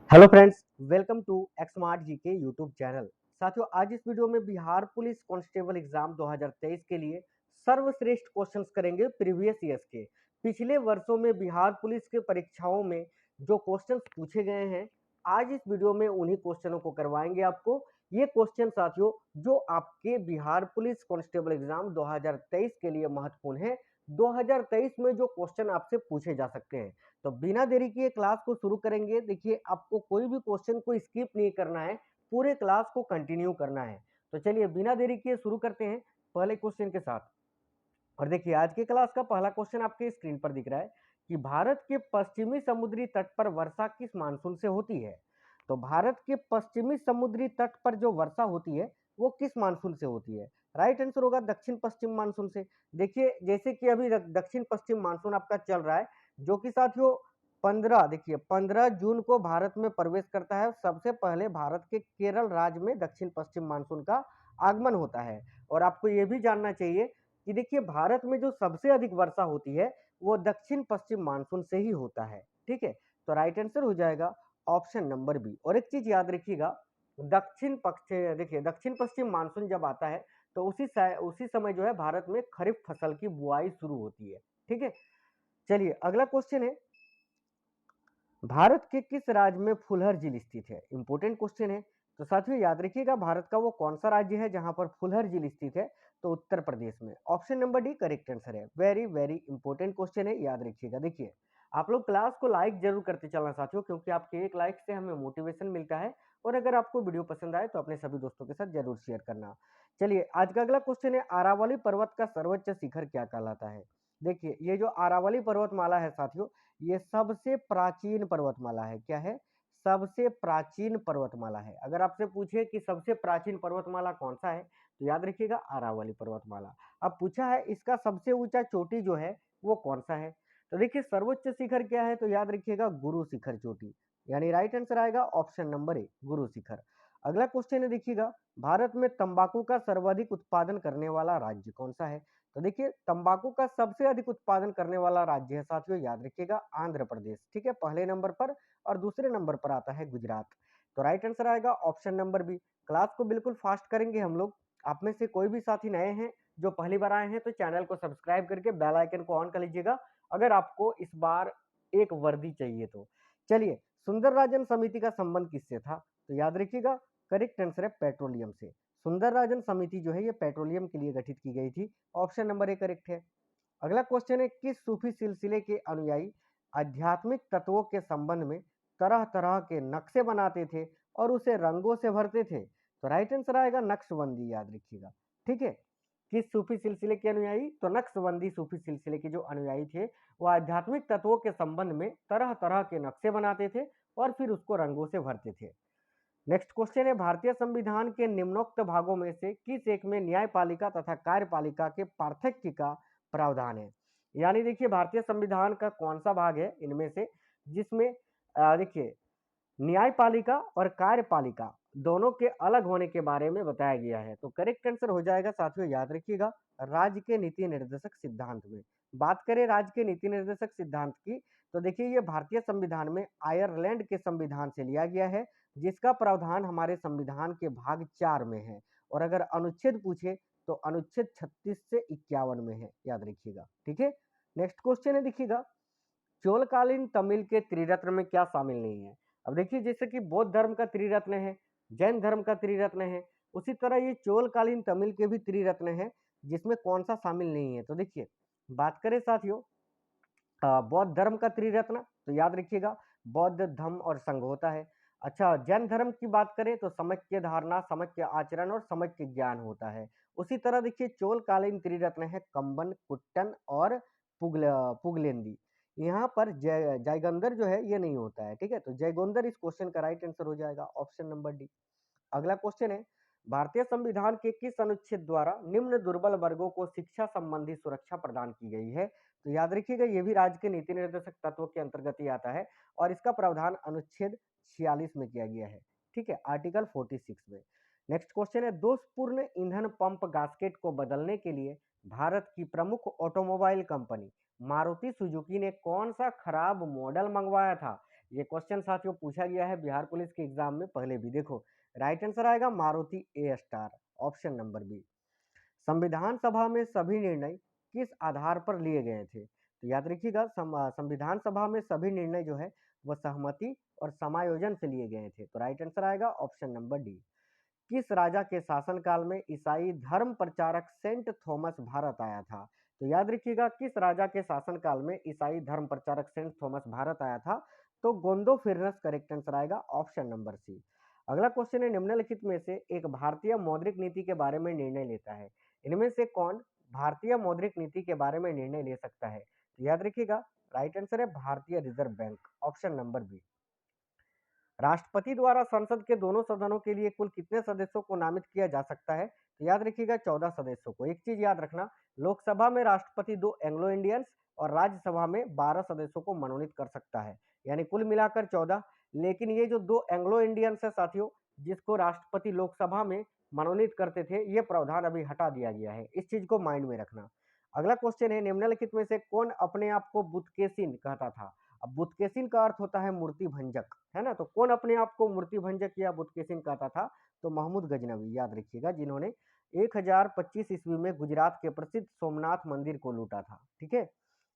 Hello friends, welcome to Xmart GK YouTube channel. साथियों, आज इस वीडियो में बिहार पुलिस कांस्टेबल एग्जाम 2023 के लिए सर्वश्रेष्ठ क्वेश्चंस करेंगे प्रीवियस ईयर्स के। पिछले वर्षों में बिहार पुलिस के परीक्षाओं में जो क्वेश्चंस पूछे गए हैं, आज इस वीडियो में उन्हीं क्वेश्चनों को करवाएंगे आपको। ये क्वेश्चन साथियों जो आपके बिहार पुलिस कांस्टेबल एग्जाम 2023 के लिए महत्वपूर्ण है। 2023 में जो क्वेश्चन आपसे पूछे जा सकते हैं, तो बिना देरी किए क्लास को शुरू करेंगे। देखिए, आपको कोई भी क्वेश्चन को स्किप नहीं करना है, पूरे क्लास को कंटिन्यू करना है। तो चलिए बिना देरी किए शुरू करते हैं पहले क्वेश्चन के साथ। और देखिए, आज के क्लास का पहला क्वेश्चन आपके स्क्रीन पर दिख रहा है कि भारत के पश्चिमी समुद्री तट पर वर्षा किस मानसून से होती है। तो भारत के पश्चिमी समुद्री तट पर जो वर्षा होती है वो किस मानसून से होती है। राइट आंसर होगा दक्षिण पश्चिम मानसून से। देखिए, जैसे कि अभी दक्षिण पश्चिम मानसून आपका चल रहा है, जो कि साथियों 15 जून को भारत में प्रवेश करता है। सबसे पहले भारत के केरल राज्य में दक्षिण पश्चिम मानसून का आगमन होता है। और आपको यह भी जानना चाहिए कि देखिए, भारत में जो सबसे अधिक वर्षा होती है वो दक्षिण पश्चिम मानसून से ही होता है। ठीक है, तो राइट आंसर हो जाएगा ऑप्शन नंबर बी। और एक चीज याद रखिएगा, देखिए दक्षिण पश्चिम मानसून जब आता है तो उसी समय जो है भारत में खरीफ फसल की बुआई शुरू होती है। ठीक है, चलिए अगला क्वेश्चन है, भारत के किस राज्य में फुलहर झील स्थित है। इंपॉर्टेंट क्वेश्चन है। तो साथियों याद रखिएगा, भारत का वो कौन सा राज्य है जहां पर फुलहर झील स्थित है। तो उत्तर प्रदेश में। Option number D correct answer है। वेरी वेरी इंपॉर्टेंट क्वेश्चन है, याद रखिएगा। देखिए, आप लोग क्लास को लाइक जरूर करते चलना साथियों, क्योंकि आपके एक लाइक से हमें मोटिवेशन मिलता है। और अगर आपको वीडियो पसंद आए तो अपने सभी दोस्तों के साथ जरूर शेयर करना। चलिए, आज का अगला क्वेश्चन है, अरावली पर्वत का सर्वोच्च शिखर क्या कहलाता है। देखिए, ये जो अरावली पर्वतमाला है साथियों, ये सबसे प्राचीन पर्वतमाला है। क्या है? सबसे प्राचीन पर्वतमाला है। अगर आपसे पूछे कि सबसे प्राचीन पर्वतमाला कौन सा है, तो याद रखिएगा अरावली पर्वतमाला। अब पूछा है इसका सबसे ऊंचा चोटी जो है वो कौन सा है। तो देखिए, सर्वोच्च शिखर क्या है, तो याद रखिएगा गुरु शिखर चोटी। यानी राइट आंसर आएगा ऑप्शन नंबर ए, गुरु शिखर। अगला क्वेश्चन है, देखिएगा, भारत में तंबाकू का सर्वाधिक उत्पादन करने वाला राज्य कौन सा है। तो देखिए, तंबाकू का सबसे अधिक उत्पादन करने वाला राज्य है साथियों, याद रखिएगा आंध्र प्रदेश। ठीक है, पहले नंबर पर। और दूसरे नंबर पर आता है गुजरात। तो राइट आंसर आएगा ऑप्शन नंबर बी। क्लास को बिल्कुल फास्ट करेंगे हम लोग। आप में से कोई भी साथी नए हैं जो पहली बार आए हैं तो चैनल को सब्सक्राइब करके बेल आइकन को ऑन कर लीजिएगा, अगर आपको इस बार एक वर्दी चाहिए तो। चलिए, सुंदर राजन समिति का संबंध किससे था। तो याद रखिएगा, करेक्ट आंसर है पेट्रोलियम से। सुंदर राजन समिति जो है ये पेट्रोलियम के लिए गठित की गई थी। ऑप्शन नंबर ए करेक्ट है। अगला क्वेश्चन है, किस सूफी सिलसिले के अनुयायी आध्यात्मिक तत्वों के संबंध में तरह तरह के नक्शे बनाते थे और उसे रंगों से भरते थे। तो राइट आंसर आएगा नक्शबंदी, याद रखिएगा। ठीक है, किस सूफी सिलसिले के अनुयायी, तो नक्शबंदी सूफी सिलसिले के जो अनुयायी थे वो आध्यात्मिक तत्वों के संबंध में तरह तरह के नक्शे बनाते थे और फिर उसको रंगों से भरते थे। नेक्स्ट क्वेश्चन है, भारतीय संविधान के निम्नोक्त भागों में से किस एक में न्यायपालिका तथा कार्यपालिका के पार्थक्य का प्रावधान है। यानी देखिए, भारतीय संविधान का कौन सा भाग है इनमें से जिसमें देखिए न्यायपालिका और कार्यपालिका दोनों के अलग होने के बारे में बताया गया है। तो करेक्ट आंसर हो जाएगा साथियों, याद रखिएगा, राज्य के नीति निर्देशक सिद्धांत में। बात करें राज्य के नीति निर्देशक सिद्धांत की, तो देखिए ये भारतीय संविधान में आयरलैंड के संविधान से लिया गया है, जिसका प्रावधान हमारे संविधान के भाग 4 में है। और अगर अनुच्छेद पूछे तो अनुच्छेद 36 से 51 में है, याद रखिएगा। ठीक है, नेक्स्ट क्वेश्चन है, देखिएगा, चोलकालीन तमिल के त्रिरत्न में क्या शामिल नहीं है। अब देखिए, जैसे कि बौद्ध धर्म का त्रिरत्न है, जैन धर्म का त्रिरत्न है, उसी तरह ये चोलकालीन तमिल के भी त्रिरत्न है, जिसमें कौन सा शामिल नहीं है। तो देखिए, बात करें साथियों बौद्ध धर्म का त्रिरत्न, तो याद रखिएगा बौद्ध धम्म और संघ होता है। अच्छा, जैन धर्म की बात करें तो समक्य धारणा, समक्य आचरण और समक्य ज्ञान होता है। उसी तरह देखिए, चोलकालीन त्रिरत्न है कंबन, कुट्टन और पुगलेंदी। यहाँ पर जयगंधर जो है ये नहीं होता है। ठीक है, तो जयगोंदर इस क्वेश्चन का राइट आंसर हो जाएगा ऑप्शन नंबर डी। अगला क्वेश्चन है, भारतीय संविधान के किस अनुच्छेद द्वारा निम्न दुर्बल वर्गों को शिक्षा संबंधी सुरक्षा प्रदान की गई है। तो याद रखिएगा, ये भी राज्य के नीति निर्देशक तत्वों के अंतर्गत ही आता है और इसका प्रावधान अनुच्छेद 46 में किया गया है। ठीक है, आर्टिकल 46 में। नेक्स्ट क्वेश्चन है, दोषपूर्ण ईंधन पंप गास्केट को बदलने के लिए भारत की प्रमुख ऑटोमोबाइल कंपनी मारुति सुजुकी ने कौन सा खराब मॉडल मंगवाया था। ये क्वेश्चन साथियों पूछा गया है बिहार पुलिस के एग्जाम में पहले भी। देखो राइट आंसर आएगा मारुति ए स्टार, ऑप्शन नंबर बी। संविधान सभा में सभी निर्णय किस आधार पर लिए गए थे? तो याद रखिएगा संविधान सभा में सभी निर्णय जो है वह सहमति और समायोजन से लिए गए थे। तो राइट आंसर आएगा ऑप्शन नंबर डी। किस राजा के शासनकाल में ईसाई धर्म प्रचारक सेंट थॉमस भारत आया था? तो याद रखिएगा किस राजा के शासनकाल में ईसाई धर्म प्रचारक सेंट थॉमस भारत आया था? तो गोंदोफिरनस करेक्ट आंसर आएगा ऑप्शन नंबर सी। अगला क्वेश्चन है निम्नलिखित में से एक भारतीय मौद्रिक नीति के बारे में निर्णय लेता है। इनमें से कौन भारतीय मौद्रिक नीति के बारे में निर्णय ले सकता है? तो याद रखिएगा राइट आंसर है भारतीय reserve bank, option number b. राष्ट्रपति द्वारा संसद के दोनों सदनों के लिए कुल कितने सदस्यों को नामित किया जा सकता है? तो याद रखिएगा 14 सदस्यों को। एक चीज याद रखना, लोकसभा में राष्ट्रपति 2 एंग्लो इंडियंस और राज्यसभा में 12 सदस्यों को मनोनीत कर सकता है, यानी कुल मिलाकर 14। लेकिन ये जो 2 एंग्लो इंडियंस है साथियों, जिसको राष्ट्रपति लोकसभा में मनोनीत करते थे, ये प्रावधान अभी हटा दिया गया है। इस चीज को माइंड में रखना। अगला क्वेश्चन है निम्नलिखित में से कौन अपने आप को बुतकेसिन कहता था? अब बुतकेसिन का अर्थ होता है मूर्ति भंजक, है ना? तो कौन अपने आप को मूर्ति भंजक या बुतकेसिन कहता था? तो महमूद गजनवी, याद रखिएगा, जिन्होंने 1025 ईस्वी में गुजरात के प्रसिद्ध सोमनाथ मंदिर को लूटा था। ठीक है,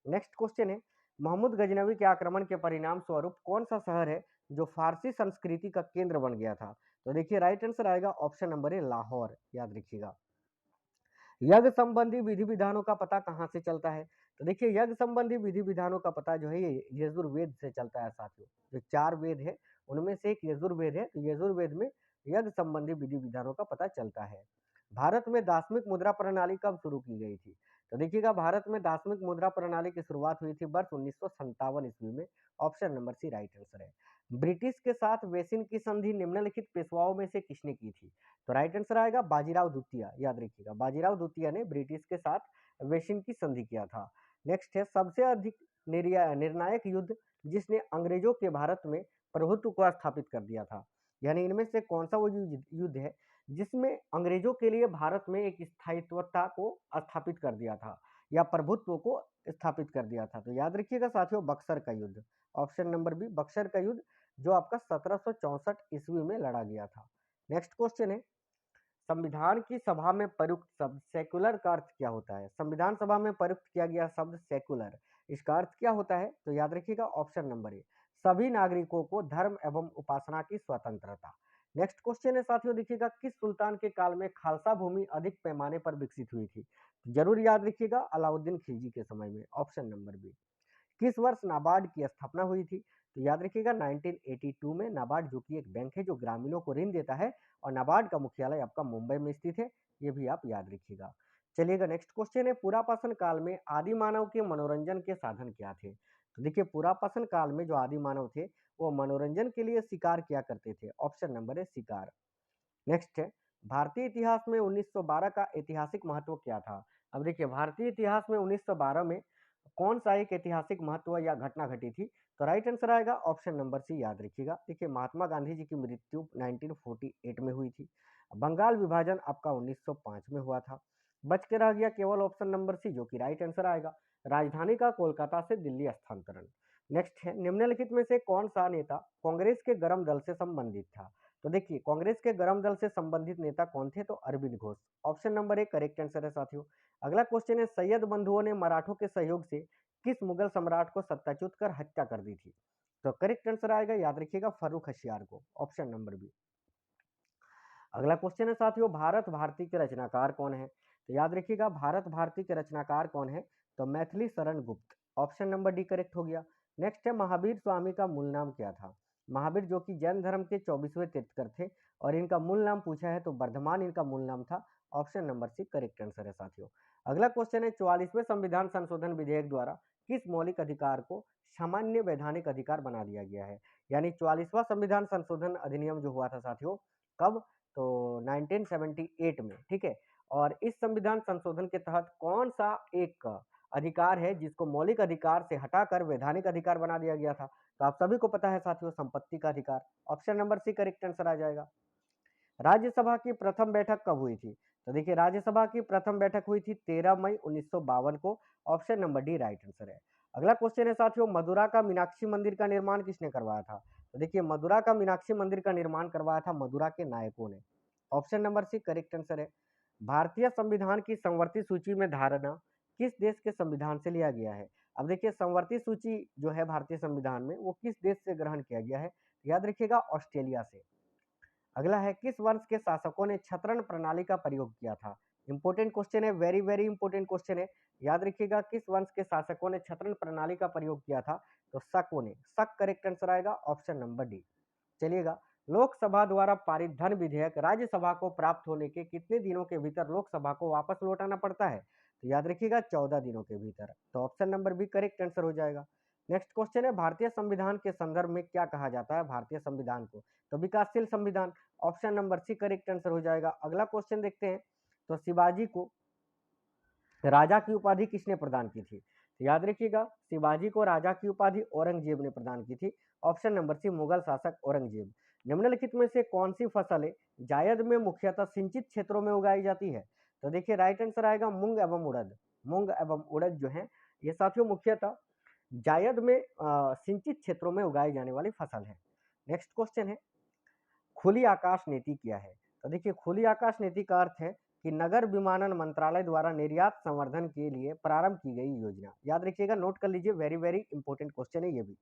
नेक्स्ट क्वेश्चन है महमूद गजनवी के आक्रमण के परिणाम स्वरूप कौन सा शहर है जो फारसी संस्कृति का केंद्र बन गया था? तो देखिए राइट आंसर आएगा ऑप्शन नंबर ए लाहौर, याद रखिएगा। यज्ञ संबंधी विधि विधानों का पता कहाँ से चलता है? तो देखिए यज्ञ संबंधी विधि विधानों का पता जो है ये यजुर्वेद से चलता है साथियों। जो 4 वेद है उनमें से एक यजुर्वेद है, तो यजुर्वेद में यज्ञ संबंधी विधि विधानों का पता चलता है। भारत में दार्शनिक मुद्रा प्रणाली कब शुरू की गई थी? तो देखिएगा भारत में दार्शनिक मुद्रा प्रणाली की शुरुआत हुई थी वर्ष 1957 ईस्वी में, option number c right answer है। ब्रिटिश के साथ वेसिन की संधि निम्नलिखित पेशवाओं में से किसने की थी? तो राइट आंसर आएगा बाजीराव द्वितीय, याद रखिएगा बाजीराव द्वितीय ने ब्रिटिश के साथ वेसिन की संधि किया था। नेक्स्ट है सबसे अधिक निर्णायक युद्ध जिसने अंग्रेजों के भारत में प्रभुत्व को स्थापित कर दिया था, यानी इनमें से कौन सा वो युद्ध है जिसमें अंग्रेजों के लिए भारत में एक स्थायित्वता को स्थापित कर दिया था या प्रभुत्व को स्थापित कर दिया था? तो याद रखिएगा साथियों बक्सर का युद्ध, ऑप्शन नंबर बी बक्सर का युद्ध, जो आपका 1764 ईस्वी में लड़ा गया था। नेक्स्ट क्वेश्चन है संविधान की सभा में प्रयुक्त शब्द सेक्युलर का अर्थ क्या होता है? संविधान सभा में प्रयुक्त किया गया शब्द सेक्युलर, इसका अर्थ क्या होता है? तो याद रखिएगा ऑप्शन नंबर ए सभी नागरिकों को धर्म एवं उपासना की स्वतंत्रता। नेक्स्ट क्वेश्चन है साथियों देखिएगा किस सुल्तान के काल में खालसा भूमि अधिक पैमाने पर विकसित हुई थी? जरूर याद रखिएगा अलाउद्दीन खिलजी के समय में, ऑप्शन नंबर बी। किस वर्ष नाबार्ड की स्थापना हुई थी? तो याद रखिएगा 1982 में। नाबार्ड जो कि एक बैंक है जो ग्रामीणों को ऋण देता है और नाबार्ड का मुख्यालय आपका मुंबई में स्थित है, ये भी आप याद रखिएगा। चलिएगा नेक्स्ट क्वेश्चन है पुरापाषाण काल में आदि मानव के मनोरंजन के साधन क्या थे? तो देखिए पुरापाषाण काल में जो आदि मानव थे वो मनोरंजन के लिए शिकार किया करते थे, ऑप्शन नंबर है शिकार। नेक्स्ट है भारतीय इतिहास में 1912 का ऐतिहासिक महत्व क्या था? अब देखिए भारतीय इतिहास में 1912 में कौन सा एक ऐतिहासिक महत्व या घटना घटी थी? तो राइट आंसर आएगा ऑप्शन नंबर सी, याद रखिएगा। देखिए महात्मा गांधी जी की मृत्यु 1948 में हुई थी। बंगाल विभाजन आपका 1905 में हुआ था। बच के रह गया केवल ऑप्शन नंबर सी जो कि राइट आंसर आएगा, राजधानी का कोलकाता से दिल्ली स्थानांतरण। नेक्स्ट है निम्नलिखित में से कौन सा नेता कांग्रेस के गरम दल से संबंधित था? तो देखिए कांग्रेस के गरम दल से संबंधित नेता कौन थे? तो Arvind Ghosh, option number a correct answer है साथियों। अगला क्वेश्चन है सैयद बंधुओं ने मराठों के सहयोग से किस मुगल सम्राट को सत्ताच्युत कर हत्या कर दी थी? तो करेक्ट आंसर आएगा याद रखिएगा फर्रुख होशियार को, ऑप्शन नंबर बी। अगला क्वेश्चन है साथियों भारत भारती के रचनाकार कौन है? तो याद रखिएगा भारत भारती के रचनाकार कौन है? तो Maithili Sharan Gupt, option number D correct हो गया। नेक्स्ट है महावीर स्वामी का मूल नाम क्या था? महावीर जो कि जैन धर्म के 24वें तीर्थकर थे और इनका मूल नाम पूछा है तो वर्धमान इनका मूल नाम था, ऑप्शन नंबर सी करेक्ट आंसर है साथियों। अगला क्वेश्चन है 44वें संविधान संशोधन विधेयक द्वारा किस मौलिक अधिकार को सामान्य वैधानिक अधिकार बना दिया गया है? यानी 44वां संविधान संशोधन अधिनियम जो हुआ था साथियों, कब? तो 1978 में, ठीक है। और इस संविधान संशोधन के तहत कौन सा एक अधिकार है जिसको मौलिक अधिकार से हटाकर वैधानिक अधिकार बना दिया गया था? तो आप सभी को पता है साथियों संपत्ति का अधिकार, ऑप्शन नंबर सी करेक्ट आंसर आ जाएगा। राज्यसभा की प्रथम बैठक कब हुई थी? तो देखिए राज्यसभा की प्रथम बैठक हुई थी 13 मई 1952 को, option number D right answer है। अगला क्वेश्चन है साथियों, मदुरा का मीनाक्षी मंदिर का निर्माण किसने करवाया था? तो देखिए मदुरा का मीनाक्षी मंदिर का निर्माण करवाया था मदुरा के नायकों ने। ऑप्शन नंबर सी करेक्ट आंसर है। भारतीय संविधान की संवर्ती सूची में धारणा किस देश के संविधान से लिया गया है? अब देखिए संवर्ती सूची जो है भारतीय संविधान में वो किस देश से ग्रहण किया गया है? याद रखिएगा ऑस्ट्रेलिया से। अगला है, किस वंश के शासकों ने छत्रण प्रणाली का प्रयोग किया था? इंपॉर्टेंट क्वेश्चन है, वेरी वेरी इंपॉर्टेंट क्वेश्चन है। याद रखिएगा किस वंश के शासकों ने छत्रण प्रणाली का प्रयोग किया था? तो शकों ने। शक करेक्ट आंसर आएगा ऑप्शन नंबर डी। चलिएगा, लोकसभा द्वारा पारित धन विधेयक राज्यसभा को प्राप्त होने के कितने दिनों के भीतर लोकसभा को वापस लौटाना पड़ता है? तो याद रखिएगा 14 दिनों के भीतर। तो option number b correct answer हो जाएगा। नेक्स्ट क्वेश्चन है, भारतीय संविधान के संदर्भ में क्या कहा जाता है भारतीय संविधान को? तो विकासशील संविधान। ऑप्शन नंबर सी करेक्ट आंसर हो जाएगा। अगला क्वेश्चन देखते हैं, तो शिवाजी को राजा की उपाधि किसने प्रदान की थी? तो याद रखिएगा शिवाजी को राजा की उपाधि औरंगजेब ने प्रदान की थी। ऑप्शन नंबर सी मुगल शासक औरंगजेब। निम्नलिखित में से कौन सी फसलें जायद में मुख्यतः सिंचित क्षेत्रों में उगाई जाती है? तो देखिए राइट आंसर आएगा मूंग एवं उड़द। मूंग एवं उड़द जो है ये साथियों मुख्यतः जायद में सिंचित क्षेत्रों में उगाई जाने वाली फसल है। नेक्स्ट क्वेश्चन है, खुली आकाश नीति क्या है? तो देखिए खुली आकाश नीति का अर्थ है कि नगर विमानन मंत्रालय द्वारा निर्यात संवर्धन के लिए प्रारंभ की गई योजना। याद रखिएगा, नोट कर लीजिए, वेरी वेरी इंपॉर्टेंट क्वेश्चन है ये भी।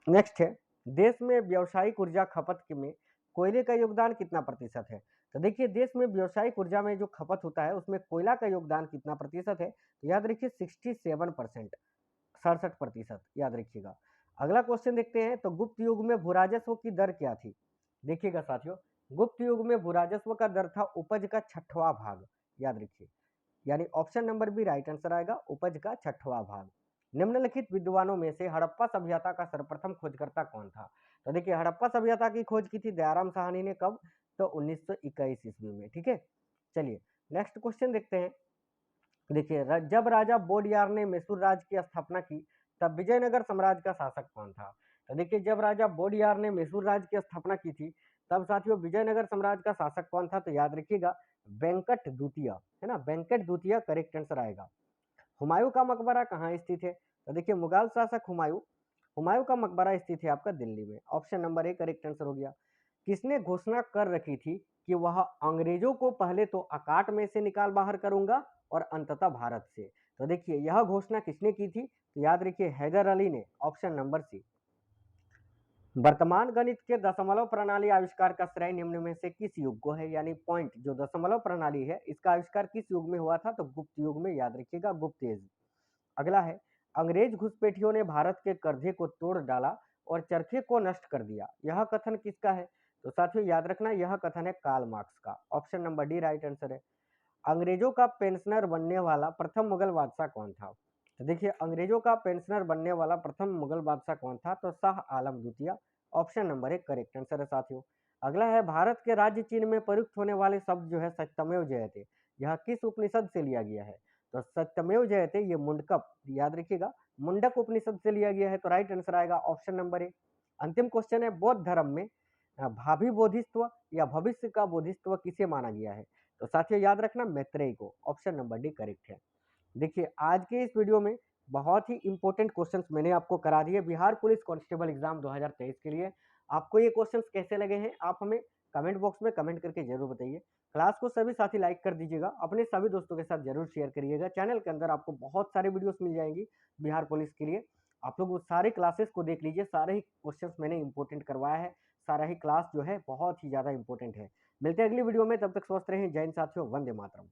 नेक्स्ट है, देश में व्यावसायिक ऊर्जा खपत में कोयले का योगदान कितना प्रतिशत है? तो देखिए देश में व्यावसायिक ऊर्जा में जो खपत होता है उसमें कोयला का योगदान कितना प्रतिशत है? तो याद रखिए 67%, 67%। याद रखिएगा। अगला क्वेश्चन देखते हैं, तो गुप्त युग में भूराजस्व की दर क्या थी? देखिएगा साथियों, गुप्त युग में भूराजस्व का दर था उपज का 6वां भाग। याद रखिए, यानी option number b right answer आएगा, उपज का 6वां भाग। निम्नलिखित विद्वानों में से हड़प्पा सभ्यता का सर्वप्रथम खोजकर्ता कौन था? तो देखिए हड़प्पा सभ्यता की खोज की थी दयाराम साहनी ने। कब? तो 1921 ईस्वी में। ठीक है, चलिए नेक्स्ट क्वेश्चन देखते हैं। देखिए जब राजा बोडियार ने मैसूर राज्य की स्थापना की तब विजयनगर साम्राज्य का शासक कौन था? तो देखिए जब राजा बोडियार ने मैसूर राज्य की स्थापना की थी तब साथियों विजयनगर साम्राज्य का शासक कौन था? तो याद रखिएगा वेंकट द्वितीय, है ना, वेंकट द्वितीय करेक्ट आंसर आएगा। हुमायूं का मकबरा कहाँ स्थित है? तो देखिए मुगल शासक हुमायूं, हुमायूं का मकबरा स्थित है आपका दिल्ली में। Option number a correct answer हो गया। किसने घोषणा कर रखी थी कि वह अंग्रेजों को पहले तो अकाट में से निकाल बाहर करूंगा और अंततः भारत से? तो देखिए यह घोषणा किसने की थी? तो याद रखिए हैदर अली ने। Option number c. वर्तमान गणित के दशमलव प्रणाली आविष्कार का श्रेय निम्न में से किस युग को है? यानी पॉइंट जो दशमलव प्रणाली है इसका आविष्कार किस युग में हुआ था? तो गुप्त युग में। याद रखिएगा गुप्त एज। अगला है, अंग्रेज घुसपैठियों ने भारत के करधे को तोड़ डाला और चरखे को नष्ट कर दिया, यह कथन किसका है? तो साथियों याद रखना यह कथन है कार्ल मार्क्स का। Option number D right answer है। अंग्रेजों का पेंशनर बनने वाला प्रथम मुगल बादशाह कौन था? तो देखिए अंग्रेजों का पेंशनर बनने वाला प्रथम मुगल बादशाह कौन था? तो शाह आलम द्वितीय। ऑप्शन नंबर एक करेक्ट आंसर है साथियों। अगला है, भारत के राज्य चिन्ह में प्रयुक्त होने वाले शब्द जो है सत्यमेव जयते, यह किस उपनिषद से लिया गया है? तो सत्यमेव जयते ये मुंडकप, याद रखिएगा मुंडक उपनिषद से लिया गया है। तो राइट आंसर आएगा ऑप्शन नंबर ए। अंतिम क्वेश्चन है, बौद्ध धर्म में भावी बोधित्व या भविष्य का बोधित्व किसे माना गया है? तो साथियों याद रखना मैत्रेय को। ऑप्शन नंबर डी करेक्ट है। देखिए आज के इस वीडियो में बहुत ही इंपॉर्टेंट क्वेश्चंस मैंने आपको करा दिए बिहार पुलिस कांस्टेबल एग्जाम 2023 के लिए। आपको ये क्वेश्चंस कैसे लगे हैं आप हमें कमेंट बॉक्स में कमेंट करके जरूर बताइए। क्लास को सभी साथी लाइक कर दीजिएगा, अपने सभी दोस्तों के साथ जरूर शेयर करिएगा। चैनल के अंदर आपको बहुत सारे वीडियोस मिल जाएंगी बिहार पुलिस के लिए। आप लोग उस सारे क्लासेस को देख लीजिए, सारे ही क्वेश्चंस मैंने इंपॉर्टेंट करवाया है, सारा ही क्लास जो है बहुत ही ज़्यादा इंपॉर्टेंट है। मिलते हैं अगली वीडियो में, तब तक स्वस्थ रहें। जय हिंद साथियों, वंदे मातरम।